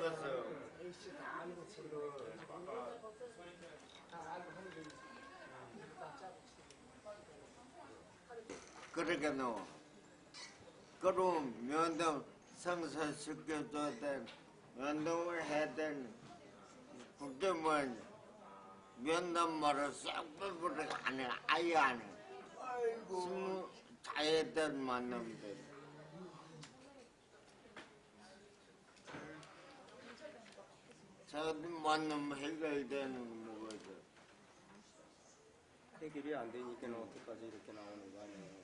받았어요. 그렇게 넣어. 그럼 면담 성사시켜줘야 돼. 면담을 해야 돼. 그때 뭐 면담 말을 싹 빼버려 안 해. 아예 안 해. 아이고. 자유된 만남들. 자기 만남 해결되는 거거든. 해결이 안 되니까 어떻게까지 이렇게 나오는 거 아니에요?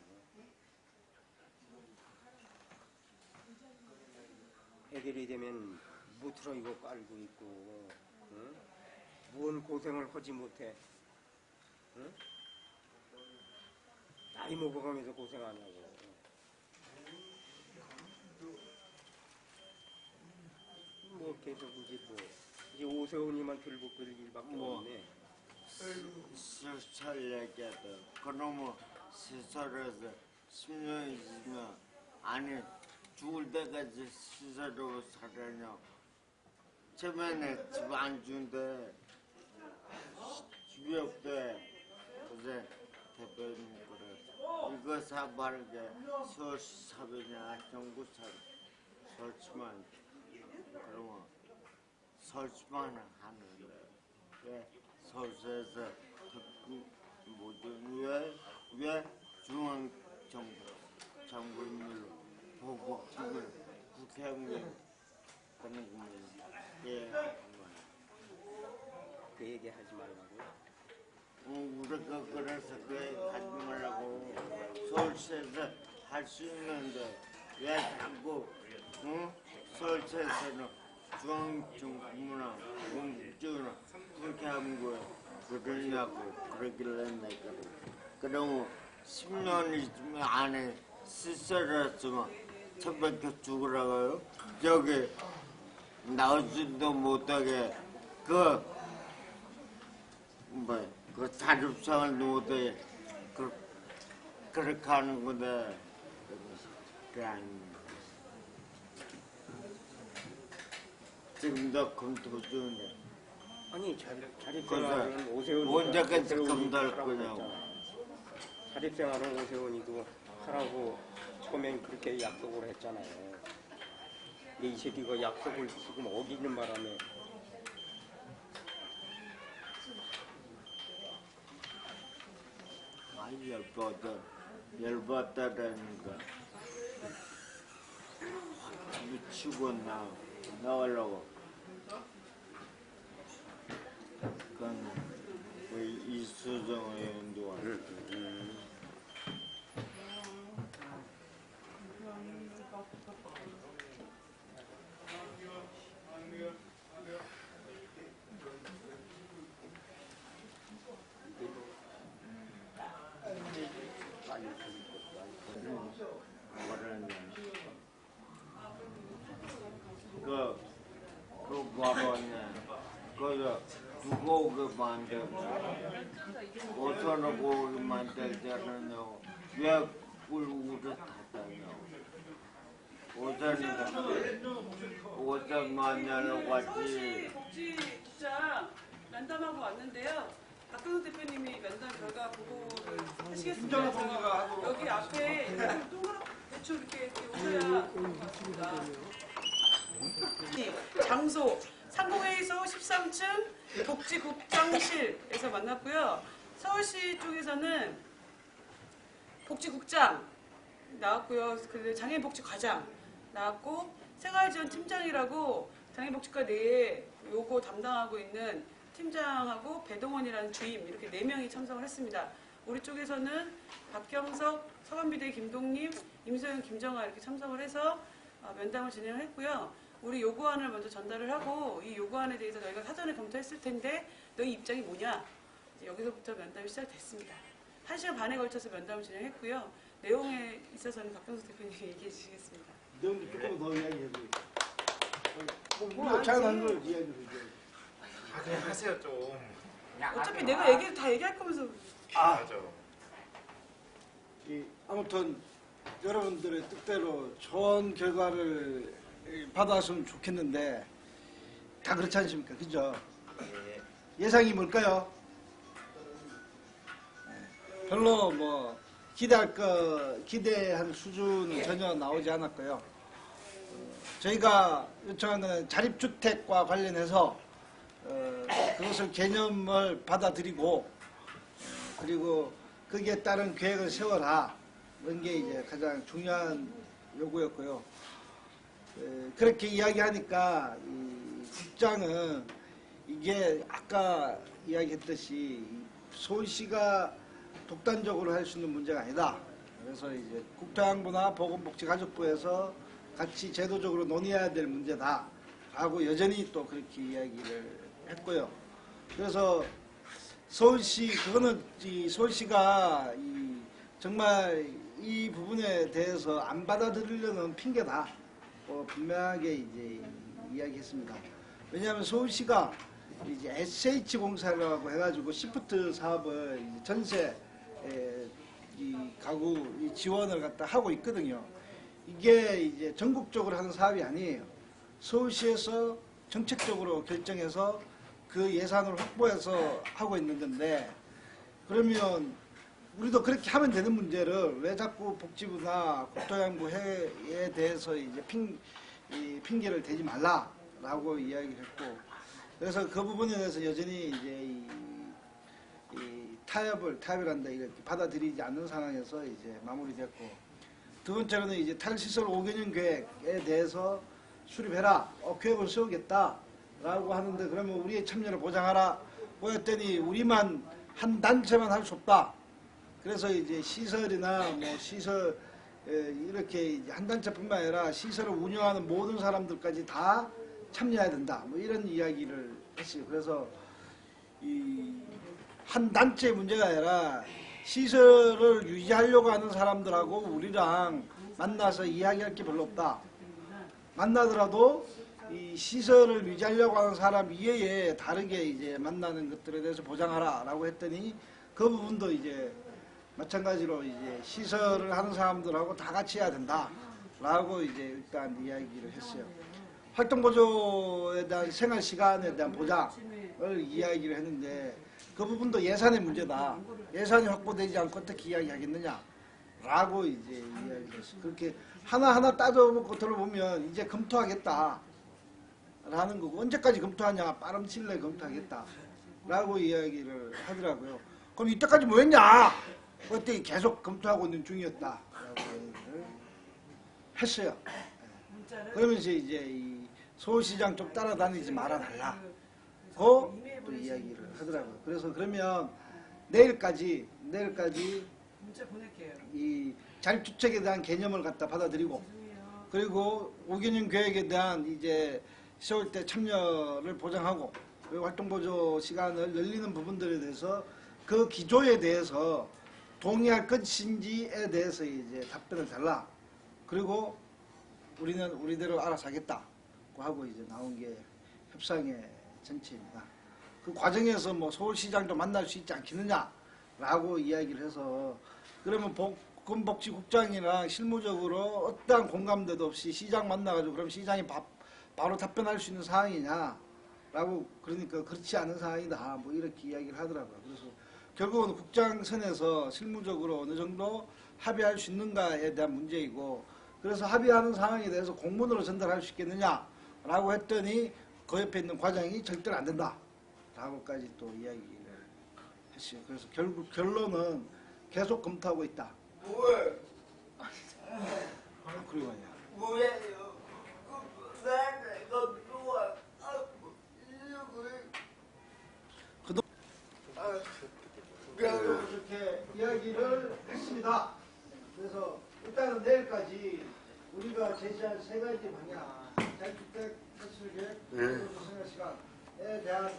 해결이 되면 무트로 이거 깔고 있고, 응? 무언 고생을 하지 못해, 응? 나이 먹어가면서 고생하냐고. 뭐 계속 이제 오세훈이만 들고 끌 일밖에 없네. 시설 얘기하다. 그놈의 시설에서 10년, 20년 안에 죽을 때까지 시설로 살아냐. 처음에는 집 안 준대. 집이 없대. 그래서 대표님 그래. 이거 사바르게 서울시 사업이냐 정부 사업. 설치만. 그러면 설치만 하는데. 왜 서울시에서 특구 모든 왜 중앙정부인으로 보복팀을 국회의원 하는 겁니다. 예. 그 얘기 하지 말라고. 우리가 그래서 그 얘기 하지 말라고. 서울시에서 할 수 있는데 왜 자꾸 서울시에서는 중앙정부나 공직이나 그렇게 하는 거야. 그러냐고. 그러길래 내가 그러면 10년 안에 시설했으면 처박혀 죽으라고요? 저기 나오지도 못하게 그 자립생활도 못하게 그렇게 하는 건데 그게 아닙니다. 지금도 검토 중인데 아니 자립생활은 오세훈이 언제까지 검토할 거냐고. 자립생활은 오세훈이도 하라고 처음엔 그렇게 약속을 했잖아요. 근데 이 새끼가 약속을 지금 어기는 바람에 많이 열받다라니까 미치고 나오려고. 그건 이수정 의원도 그 바로네. 그 두고오게 만들고 5천원 고기 만들잖아요. 왜 꿀우를 탔다냐고. 5천만 년을 왔지. 복지국장 면담하고 왔는데요. 박근혜 대표님이 면담 결과 보고를 하시겠습니다. 여기 앞에 동그랗 대충 이렇게 오셔야 맞습니다. 장소 상공회의소 13층 복지국장실에서 만났고요. 서울시 쪽에서는 복지국장 나왔고요. 그 장애인복지과장 나왔고 생활지원팀장이라고 장애인복지과 내에 요거 담당하고 있는 팀장하고 배동원이라는 주임 이렇게 4명이 참석을 했습니다. 우리 쪽에서는 박경석, 서간비대 김동림, 임소영, 김정아 이렇게 참석을 해서 면담을 진행을 했고요. 우리 요구안을 먼저 전달을 하고 이 요구안에 대해서 너희가 사전에 검토했을 텐데 너희 입장이 뭐냐? 이제 여기서부터 면담이 시작됐습니다. 1시간 반에 걸쳐서 면담을 진행했고요. 내용에 있어서는 박경석 대표님이 얘기해 주시겠습니다. 내용도 조금 더 이야기해 주세요. 뭐 자기한 걸 이야기해 주세요. 그냥 하세요 좀. 어차피 내가 얘기 다 얘기할 거면서. 맞아. 아무튼 여러분들의 뜻대로 좋은 결과를 받았으면 좋겠는데 다 그렇지 않습니까? 그죠? 예. 예상이 뭘까요? 별로 뭐 기대한 수준은 전혀 나오지 않았고요. 저희가 요청한 것은 자립주택과 관련해서 그것을 개념을 받아들이고 그리고 거기에 따른 계획을 세워라 이런 게 이제 가장 중요한 요구였고요. 그렇게 이야기하니까 이 국장은 이게 아까 이야기했듯이 서울시가 독단적으로 할 수 있는 문제가 아니다. 그래서 이제 국토양보나 보건복지가족부에서 같이 제도적으로 논의해야 될 문제다. 라고 여전히 또 그렇게 이야기를 했고요. 그래서 서울시, 그거는 서울시가 정말 이 부분에 대해서 안 받아들이려는 핑계다. 분명하게 이제 이야기했습니다. 왜냐하면 서울시가 이제 SH공사라고 해가지고 시프트 사업을 이제 전세 이 가구 지원을 갖다 하고 있거든요. 이게 이제 전국적으로 하는 사업이 아니에요. 서울시에서 정책적으로 결정해서 그 예산을 확보해서 하고 있는 건데 그러면 우리도 그렇게 하면 되는 문제를 왜 자꾸 복지부나 국토양보에 대해서 이제 핑계를 대지 말라라고 이야기를 했고 그래서 그 부분에 대해서 여전히 이제 타협이란다 이렇게 받아들이지 않는 상황에서 이제 마무리됐고 두 번째로는 이제 탈시설 5개년 계획에 대해서 수립해라. 계획을 세우겠다라고 하는데 그러면 우리의 참여를 보장하라. 했더니 우리만 한 단체만 할 수 없다. 그래서 이제 시설이나 뭐 시설 이렇게 이제 한 단체뿐만 아니라 시설을 운영하는 모든 사람들까지 다 참여해야 된다. 뭐 이런 이야기를 했어요. 그래서 한 단체의 문제가 아니라 시설을 유지하려고 하는 사람들하고 우리랑 만나서 이야기할 게 별로 없다. 만나더라도 이 시설을 유지하려고 하는 사람 이외에 다르게 이제 만나는 것들에 대해서 보장하라라고 했더니 그 부분도 이제 마찬가지로 이제 시설을 하는 사람들하고 다 같이 해야 된다라고 이제 일단 이야기를 했어요. 활동보조에 대한 생활시간에 대한 보장을 이야기를 했는데 그 부분도 예산의 문제다. 예산이 확보되지 않고 어떻게 이야기하겠느냐 라고 이제 이야기를 했어요. 그렇게 하나하나 따져먹고 들어보면 이제 검토하겠다 라는 거고 언제까지 검토하냐 빠름칠 내 검토하겠다 라고 이야기를 하더라고요. 그럼 이때까지 뭐 했냐? 그때 계속 검토하고 있는 중이었다 라고 얘기를 했어요. 그러면서 이제 이 서울시장 좀 따라다니지 말아달라 고 또 이야기를 하더라고요. 그래서 그러면 내일까지 문자 보낼게요. 이 자립주택에 대한 개념을 갖다 받아들이고 그리고 5개년 계획에 대한 이제 세울 때 참여를 보장하고 그리고 활동보조 시간을 늘리는 부분들에 대해서 그 기조에 대해서 동의할 것인지에 대해서 이제 답변을 달라. 그리고 우리는 우리대로 알아서 하겠다고 하고 이제 나온 게 협상의 전체입니다. 그 과정에서 뭐 서울시장도 만날 수 있지 않겠느냐라고 이야기를 해서 그러면 보건복지국장이랑 실무적으로 어떠한 공감대도 없이 시장 만나가지고 그럼 시장이 바로 답변할 수 있는 상황이냐라고 그러니까 그렇지 않은 상황이다 뭐 이렇게 이야기를 하더라고요. 그래서 결국은 국장선에서 실무적으로 어느 정도 합의할 수 있는가에 대한 문제이고 그래서 합의하는 상황에 대해서 공문으로 전달할 수 있겠느냐라고 했더니 그 옆에 있는 과장이 절대로 안 된다 라고까지 또 이야기를 했어요. 그래서 결국 결론은 계속 검토하고 있다. 뭘? 그리고 아니야. 뭐예요? 내가 좋아. 그렇게 이야기를 했습니다. 그래서 일단은 내일까지 우리가 제시한 세 가지 방향, 자립주택 설계, 생활시간에 대한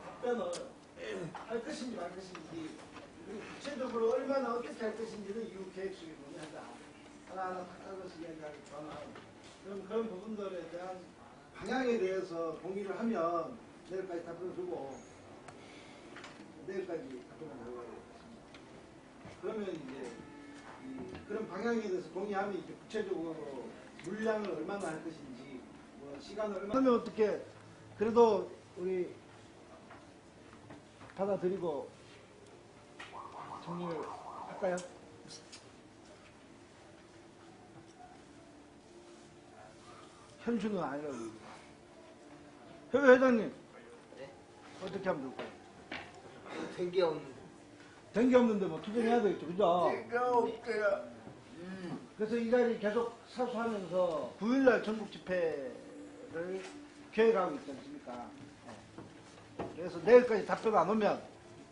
답변을 할 것인지 말 것인지 그리고 구체적으로 얼마나 어떻게 할 것인지는 이후 계획 속에 논의한다. 하나하나 따라서 이야기할 거나 그런 부분들에 대한 방향에 대해서 동의를 하면 내일까지 답변을 주고 내일까지 답변을 하고 그러면 이제 그런 방향에 대해서 동의하면 이제 구체적으로 물량을 얼마나 할 것인지 뭐 시간을 얼마나 하면 어떻게 그래도 우리 받아들이고 정리를 할까요? 현수는 아니라고. 협의 회장님, 네? 어떻게 하면 될까요? 된게 없는데. 된 게 없는데 뭐 투쟁해야 되겠죠, 그죠? 내가 없어요. 그래서 이 자리 계속 사수하면서 9일날 전국 집회를 계획하고 있지 않습니까? 그래서 내일까지 답변 안 오면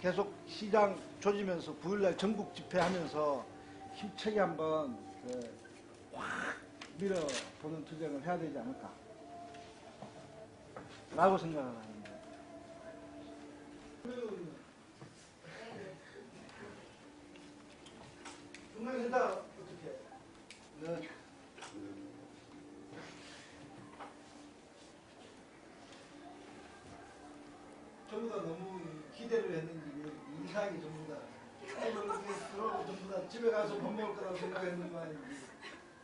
계속 시장 조지면서 9일날 전국 집회하면서 힘차게 한번 확 밀어보는 투쟁을 해야 되지 않을까 라고 생각을 하는데. 중간센터 어떻게? 네. 전부 다 너무 기대를 했는지 이상하게 전부 다 이렇게 들어오고 전부 다 집에 가서 밥 먹을 거라고 생각했는 거 아닌지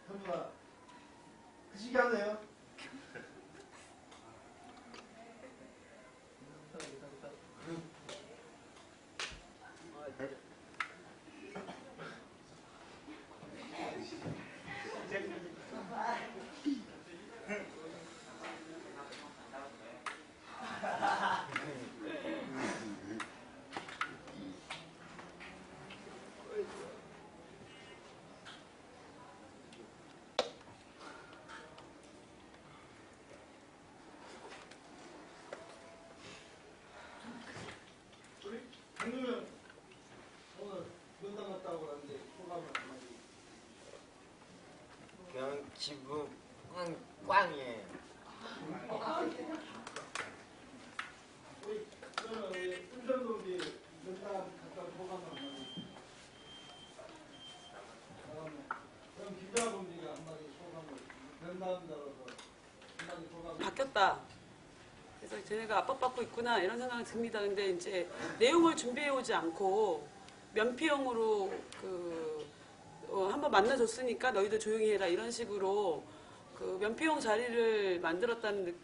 전부 다 그 시간에요. 우리 강유면 오늘 면담 갔다 오고 왔는데 소감을 한마디. 그냥 기분 꽝이에요. 우리 그러면 우리 운전동지 면담 갔다 온 소감을 한마디. 그럼 김정아 동지가 한마디 소감을 면담자로서 한마디 소감을. 바뀌었다. 그래서 쟤네가 압박받고 있구나 이런 생각이 듭니다. 근데 이제 내용을 준비해오지 않고 면피용으로 한번 만나줬으니까 너희들 조용히 해라 이런 식으로 그 면피용 자리를 만들었다는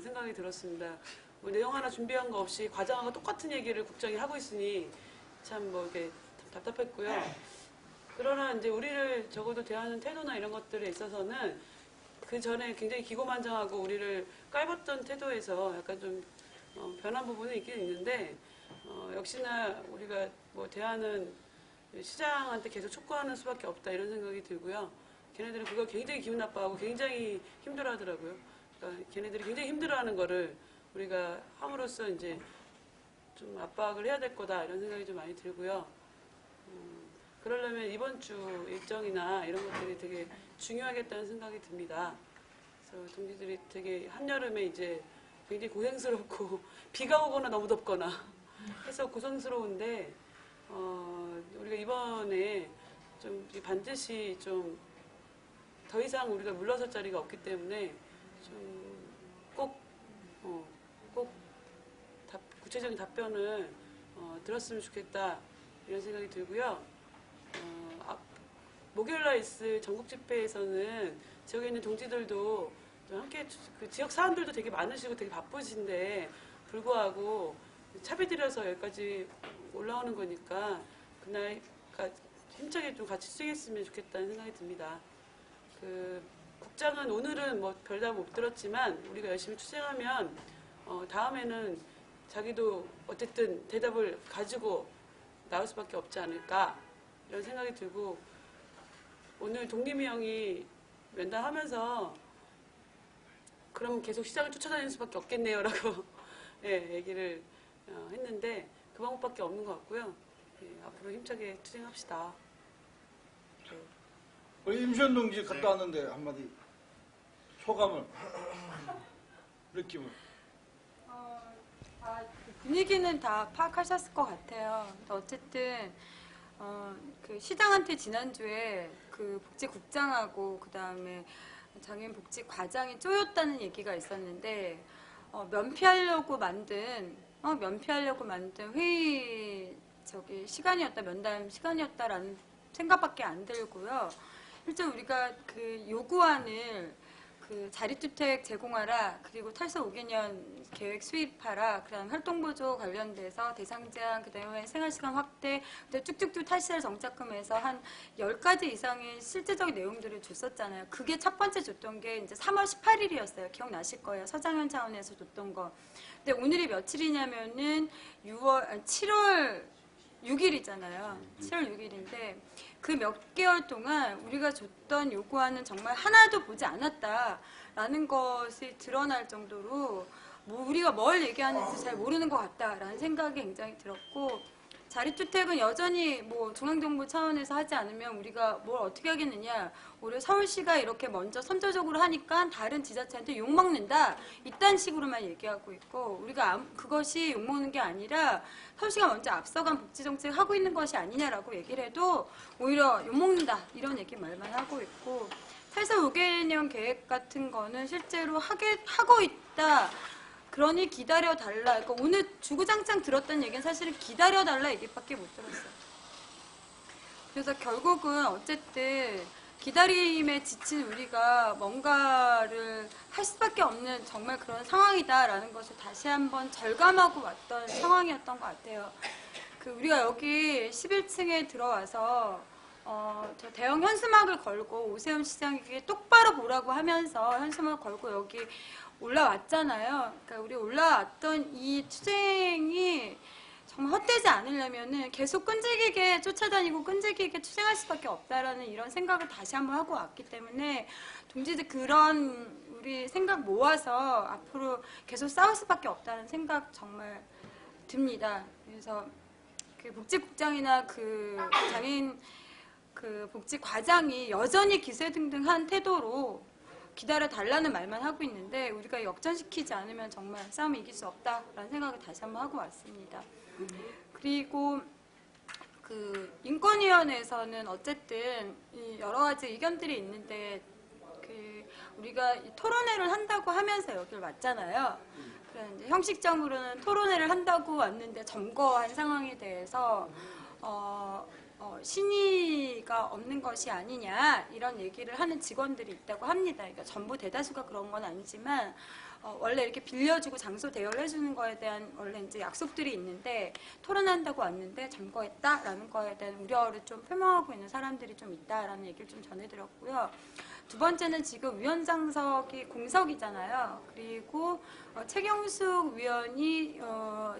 생각이 들었습니다. 뭐 내용 하나 준비한 거 없이 과장하고 똑같은 얘기를 국정이 하고 있으니 참 뭐 이렇게 답답했고요. 그러나 이제 우리를 적어도 대하는 태도나 이런 것들에 있어서는 그 전에 굉장히 기고만장하고 우리를 깔봤던 태도에서 약간 좀 변한 부분은 있긴 있는데 역시나 우리가 뭐 대하는 시장한테 계속 촉구하는 수밖에 없다 이런 생각이 들고요. 걔네들은 그걸 굉장히 기분 나빠하고 굉장히 힘들어하더라고요. 그러니까 걔네들이 굉장히 힘들어하는 거를 우리가 함으로써 이제 좀 압박을 해야 될 거다 이런 생각이 좀 많이 들고요. 그러려면 이번 주 일정이나 이런 것들이 되게 중요하겠다는 생각이 듭니다. 그래서 동지들이 되게 한여름에 이제 굉장히 고생스럽고 비가 오거나 너무 덥거나 해서 고생스러운데 우리가 이번에 좀 반드시 좀 더 이상 우리가 물러설 자리가 없기 때문에 좀 꼭 구체적인 답변을 들었으면 좋겠다 이런 생각이 들고요. 목요일날 있을 전국 집회에서는 지역에 있는 동지들도 좀 함께 그 지역 사람들도 되게 많으시고 되게 바쁘신데 불구하고 차비 들여서 여기까지 올라오는 거니까 그날 힘차게 좀 같이 수행했으면 좋겠다는 생각이 듭니다. 그 국장은 오늘은 뭐 별답 못 들었지만 우리가 열심히 투쟁하면 다음에는 자기도 어쨌든 대답을 가지고 나올 수밖에 없지 않을까 이런 생각이 들고 오늘 독림이 형이 면담하면서 그럼 계속 시장을 쫓아다니는 수밖에 없겠네요라고 예, 얘기를 했는데 그 방법밖에 없는 것 같고요. 예, 앞으로 힘차게 투쟁합시다. 네. 우리 임시현 동지 갔다 왔는데 한마디 소감을 느낌을. 분위기는 다 파악하셨을 것 같아요. 어쨌든 그 시장한테 지난주에 그 복지국장하고 그 다음에 장애인 복지과장이 쪼였다는 얘기가 있었는데 면피하려고 만든 회의 시간이었다, 면담 시간이었다라는 생각밖에 안 들고요. 실제 우리가 그 요구안을 그 자립주택 제공하라, 그리고 탈서 5개년 계획 수립하라, 그다음 활동보조 관련돼서 대상 제한, 그다음에 생활시간 확대, 그다음에 쭉쭉쭉 탈시설 정착금에서 한 10가지 이상의 실제적인 내용들을 줬었잖아요. 그게 첫 번째 줬던 게 이제 3월 18일이었어요. 기억나실 거예요. 서장현 차원에서 줬던 거. 근데 오늘이 며칠이냐면은 7월 6일이잖아요. 7월 6일인데 그 몇 개월 동안 우리가 줬던 요구안은 정말 하나도 보지 않았다라는 것이 드러날 정도로 뭐 우리가 뭘 얘기하는지 잘 모르는 것 같다라는 생각이 굉장히 들었고, 자립주택은 여전히 뭐 중앙정부 차원에서 하지 않으면 우리가 뭘 어떻게 하겠느냐, 오히려 서울시가 이렇게 먼저 선제적으로 하니까 다른 지자체한테 욕먹는다, 이딴 식으로만 얘기하고 있고, 우리가 그것이 욕먹는 게 아니라 서울시가 먼저 앞서간 복지정책 하고 있는 것이 아니냐라고 얘기를 해도 오히려 욕먹는다, 이런 얘기 말만 하고 있고, 탈서 5개년 계획 같은 거는 실제로 하고 있다, 그러니 기다려달라. 그러니까 오늘 주구장창 들었던 얘기는 사실은 기다려달라 얘기밖에 못 들었어요. 그래서 결국은 어쨌든 기다림에 지친 우리가 뭔가를 할 수밖에 없는 정말 그런 상황이다라는 것을 다시 한번 절감하고 왔던 상황이었던 것 같아요. 우리가 여기 11층에 들어와서 저 대형 현수막을 걸고 오세훈 시장에게 똑바로 보라고 하면서 현수막을 걸고 여기 올라왔잖아요. 그러니까 우리 올라왔던 이 투쟁이 정말 헛되지 않으려면은 계속 끈질기게 쫓아다니고 끈질기게 투쟁할 수밖에 없다라는 이런 생각을 다시 한번 하고 왔기 때문에 동지들 그런 우리 생각 모아서 앞으로 계속 싸울 수밖에 없다는 생각 정말 듭니다. 그래서 그 복지국장이나 그 장애인 그 복지과장이 여전히 기세등등한 태도로 기다려달라는 말만 하고 있는데 우리가 역전시키지 않으면 정말 싸움을 이길 수 없다라는 생각을 다시 한번 하고 왔습니다. 그리고 그 인권위원회에서는 어쨌든 여러 가지 의견들이 있는데 우리가 토론회를 한다고 하면서 여기를 왔잖아요. 그런데 형식적으로는 토론회를 한다고 왔는데 점거한 상황에 대해서 신의가 없는 것이 아니냐 이런 얘기를 하는 직원들이 있다고 합니다. 그러니까 전부 대다수가 그런 건 아니지만 원래 이렇게 빌려주고 장소 대여를 해주는 거에 대한 원래 이제 약속들이 있는데 토론한다고 왔는데 점거했다라는 거에 대한 우려를 좀 표명하고 있는 사람들이 좀 있다라는 얘기를 좀 전해드렸고요. 두 번째는 지금 위원장석이 공석이잖아요. 그리고 최경숙 위원이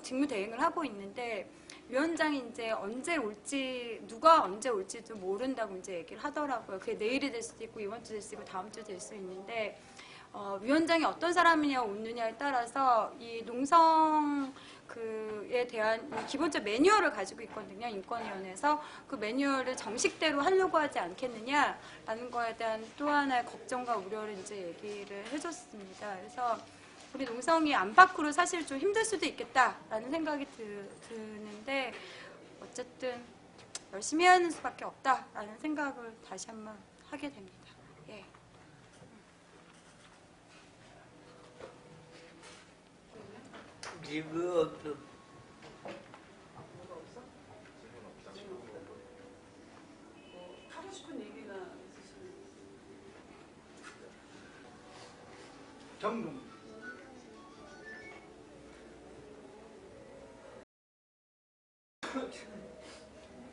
직무대행을 하고 있는데 위원장이 이제 언제 올지, 누가 언제 올지도 모른다고 이제 얘기를 하더라고요. 그게 내일이 될 수도 있고, 이번 주 될 수도 있고, 다음 주 될 수 있는데, 위원장이 어떤 사람이냐 오느냐에 따라서 이 농성 그에 대한 기본적 매뉴얼을 가지고 있거든요. 인권위원회에서 그 매뉴얼을 정식대로 하려고 하지 않겠느냐라는 거에 대한 또 하나의 걱정과 우려를 이제 얘기를 해줬습니다. 그래서 우리 농성이 안팎으로 사실 좀 힘들 수도 있겠다라는 생각이 드는데 어쨌든 열심히 해야 하는 수밖에 없다라는 생각을 다시 한번 하게 됩니다. 예. 질문 없어. 하고 싶은 얘기나 있으시면. 정동.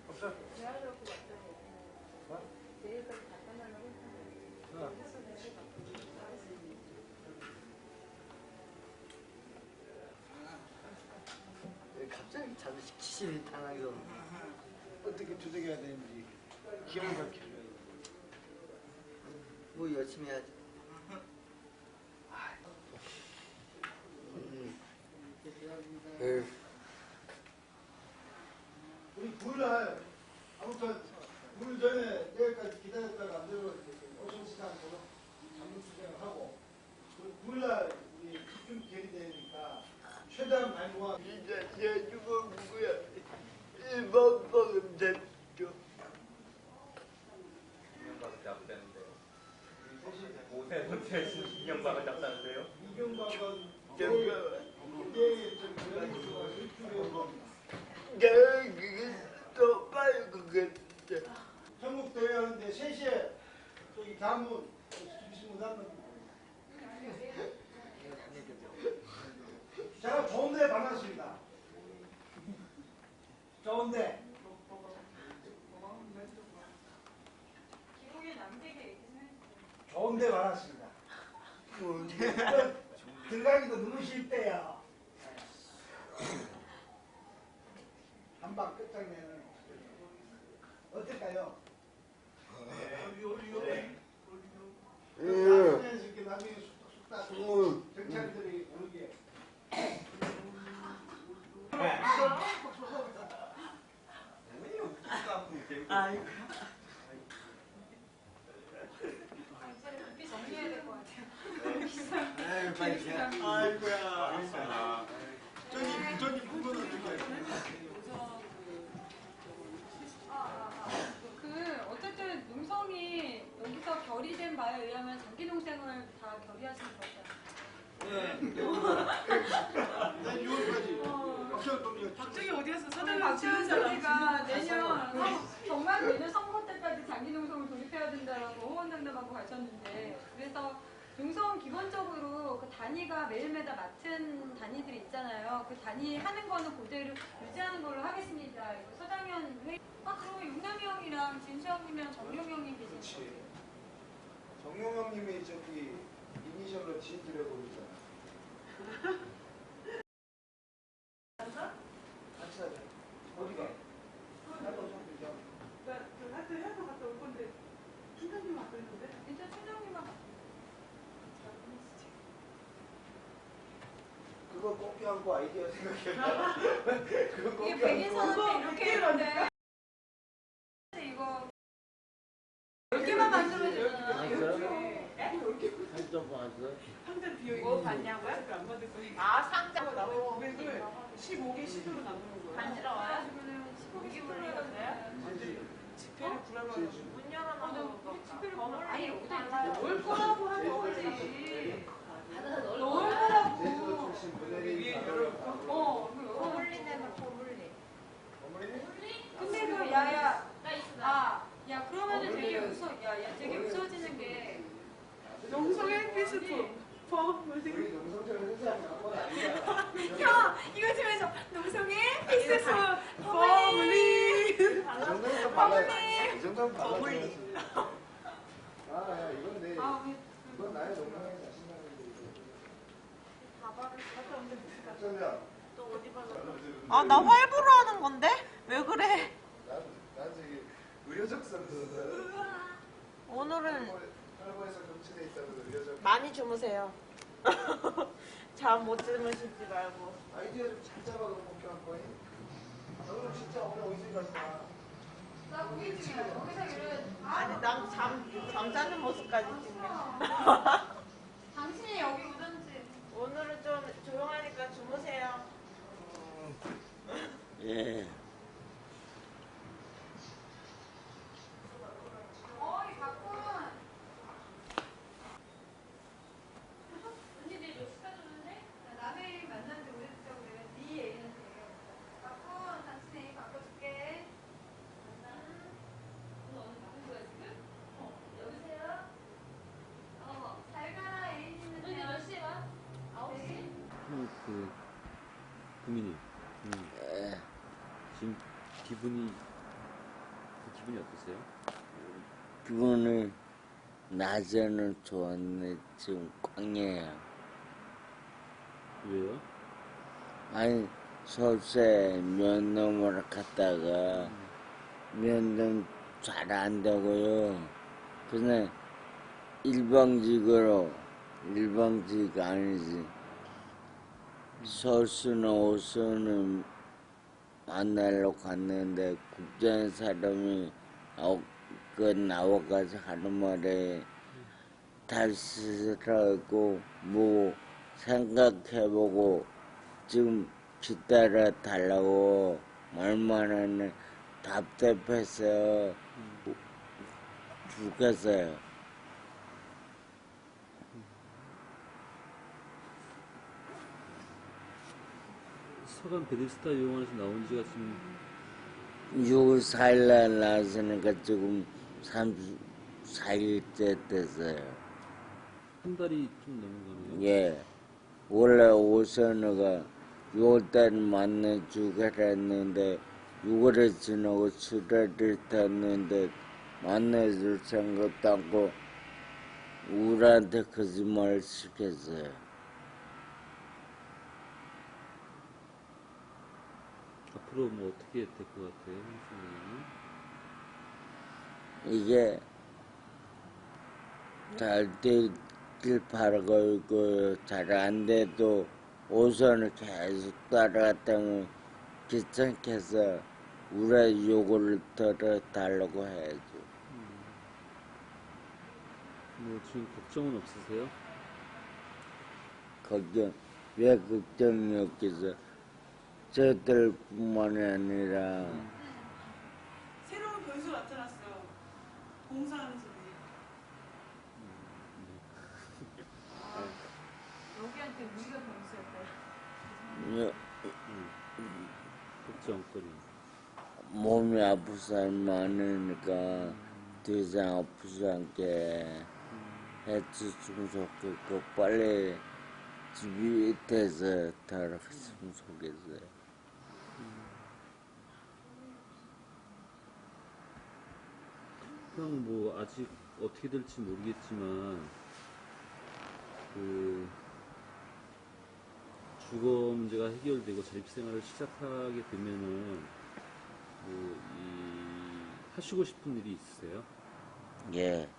없어? 갑자기 자주 시키시는 당하게 어떻게 투쟁해야 되는지 기억을 밝혀줘야 돼. 뭐 열심히 해야지. 우리 9일날 아무튼 9일 전에 내일까지 기다렸다가 안 되면 오션시장에서 장문 투쟁을 하고 9일날 우리 집중 결의되니까 최대한 많이 모아. 이제 제주가 누구야? 1번 먹으면 됐죠. 1년밖에 안 되는데. 우리 셋이 들어가기도 너무 쉽대요. 한방 끝장내는 어떨까요? 이렇게 나중에 쑥닥쑥닥 경찰들이 오르게. 아이고. 정리해야 될 것 같아요. 아유, 빨리 가. 아이고야. 저기 부분은 어떻게 어쨌든 농성이 여기서 결의된 바에 의하면 장기 농생을 다 결의하신 거죠. 난 6월까지. 박정희 어디 갔어? 서당에 박지원 찍은 씨가 내년 정말 내년 선거 때까지 장기 농성을 돌입해야 된다라고 호언장담하고 가셨는데 그래서 농성 기본적으로 그 단위가 매일매달 맡은 단위들이 있잖아요. 그 단위 하는 거는 그대로 유지하는 걸로 하겠습니다. 이거 서장현 회의. 그럼 용남이 형이랑 진수 형님이랑 정용 형님 계시죠? 정용 형님이 저기 이니셜로 지으려고 그러잖아. 같이 하자. 어디가? 나도 좀 되죠. 하여튼 해서 갔다 올 건데 팀장님 왔다 했는데? 일단 팀장님만 그거 꼭 껴안고 아이디어 생각해봐. 그거 꼭 이게 껴안고. 백인선한테 이렇게 했는데 이거 10개만 만들면 되잖아. 상자 비어 봤냐고요? 안 받을 거예요. 상자 나머지 500을 15개 시도로 나누는 거예요. 간지러워요? 15개 물이 흘렀어요? 지폐를 불안하고 문 열어놓은 지폐를 거 아니 여기 여기다 달라요. 넣을 거라고 하는 거지. 넣을 거라고. 제주도 출신 위에 분들이 열어놓고 버물리네는 버물리. 근데 그 야야 나 있어. 야 그러면은 되게 되게 웃어지는 게 영성의 필수품 버물리. 우리 농성처럼 회사에 갖고 아니야. 형 이거 좀 해줘. 농성의 필수품 버물리. 이 정도는 발라야. 이 정도는 발라야. 야, 이건 내, 이건 나의 농성의 자신감인데 이거. 박정현, 또 어디 봐서. 아, 나 활보로 하는 건데? 왜 그래? 난 저기 의료적성 오늘은 할머니에서 검출돼 있다고 의료적. 많이 주무세요. 잠 못 주무시지 말고. 아이디어 좀 잘 잡아서 복귀할 거니? 너는 진짜 오늘 어디서 갔나? 나 고기 중에 여기서 이런 아니, 난 잠자는 모습까지 찍네. 당신이 여기 오든지. 오늘은 좀 조용하니까 주무세요. 예. 이 박군. 언니들이 몇 시까지는데? 남의 만난 지 오래됐다고 그래. 네 애는 되게. 박군, 당신 애 바꿔줄게. 오늘 누군 거야 지금? 여보세요? 잘 가라 애인이는. 언니 몇 시에 와? 9시? 구민이 지금 기분이 어떠세요? 기분은 낮에는 좋았는데 지금 꽝이에요. 왜요? 아니 서울에 면담을 갔다가 면담 잘 안 되고요. 그냥 일방직으로 일방직 아니지. 서울수는 오수는 만나러 갔는데 국장 사람이 나와가지고 하는 말에 다시 싫어하고 뭐 생각해보고 지금 기다려 달라고 말만 하는 답답해서 죽겠어요. 서간 베드스타 요원에서 나온 지가 지금 6월 4일날 나왔으니까 지금 34일째 됐어요. 한 달이 좀 넘은 거네요. 예. 원래 오선우가 6월달 만나주기로 했는데 6월에 지나고 7월을 탔는데 만나줄 생각도 않고 우리한테 거짓말 시켰어요. 앞으로 뭐 어떻게 될 것 같아요, 선생님은? 이게 잘 되길 바라고 있고 잘 안 돼도 우선은 계속 따라갔다면 귀찮게서 우리 요구를 들어달라고 해야죠. 뭐 지금 걱정은 없으세요? 왜 걱정이 없겠어? 저들뿐만이 아니라 새로운 변수 나타났어요. 공사하는 소리. 여기한테 우리가 변수였대. 걱정거리. 몸이 아픈 사람 많으니까 더 이상 아프지 않게 해주시면 좋겠고 빨리 집이 돼서 돌아갔으면 좋겠어요. 그냥 뭐 아직 어떻게 될지 모르겠지만 그 주거 문제가 해결되고 자립생활을 시작하게 되면은 뭐 하시고 싶은 일이 있으세요? 예.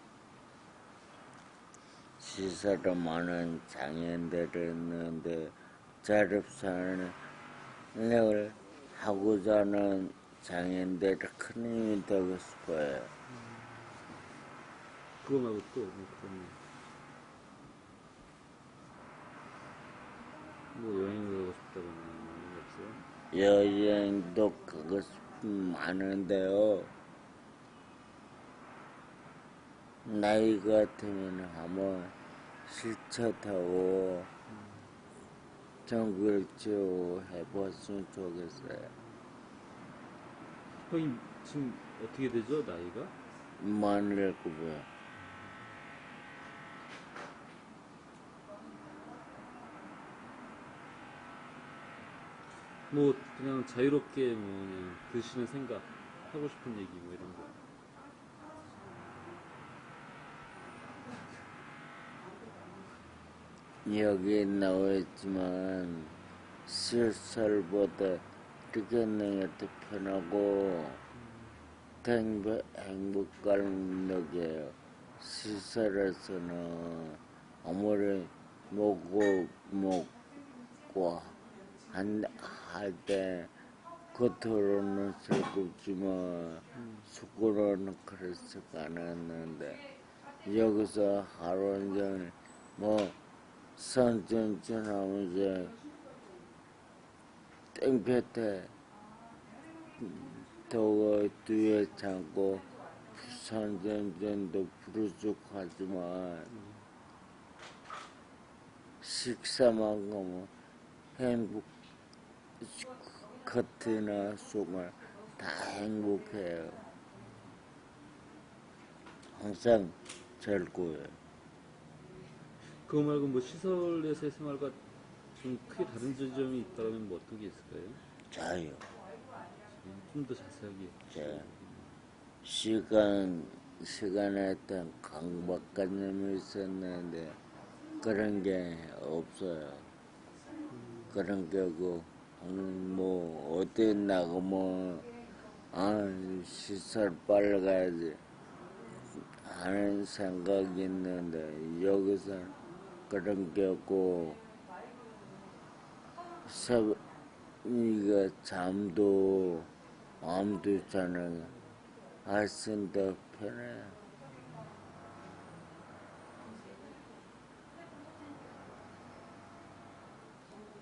시설이 많은 장애인들이 있는데 자립생활을 하고자 하는 장애인들이 큰 힘이 되고 싶어요. 그거 말고 또 뭐 그런 뭐 여행을 가고 싶다거나 이런 거 없어요? 여행도 가고 싶은 많은데요. 나이 같으면 한번 실천하고 정글주 해봤으면 좋겠어요. 형님 지금 어떻게 되죠, 나이가? 마늘고요. 뭐 그냥 자유롭게 뭐 그냥 드시는 생각, 하고 싶은 얘기 뭐 이런 거. 여기 나와있지만 시설보다 뛰어내는 게 더 편하고 행복감을 느껴요. 시설에서는 아무리 먹고 할 때 겉으로는 즐겁지만 속으로는 그렇지가 않았는데 여기서 하루 종일 뭐 선전전하면서 땡볕에 더워 뒤에 참고 선전전도 부르죽하지만 식사만큼은 행복 겉이나 속을 다 행복해요. 항상 즐거워요. 그거 말고 뭐 시설에서의 생활과 좀 크게 다른 지점이 있다면 뭐 어떤 게 있을까요? 자유. 좀 더 자세하게. 시간에 어떤 강박관념이 있었는데 그런 게 없어요. 그런 게고 뭐 어디 나가면 시설 빨리 가야지 하는 생각이 있는데 여기서 그런 게 없고 이거 잠도 마음도 자는 훨씬 더 편해요.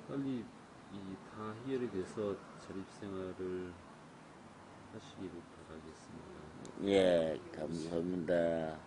빨리 다 해결이 돼서 자립생활을 하시기를 바라겠습니다. 예, 감사합니다.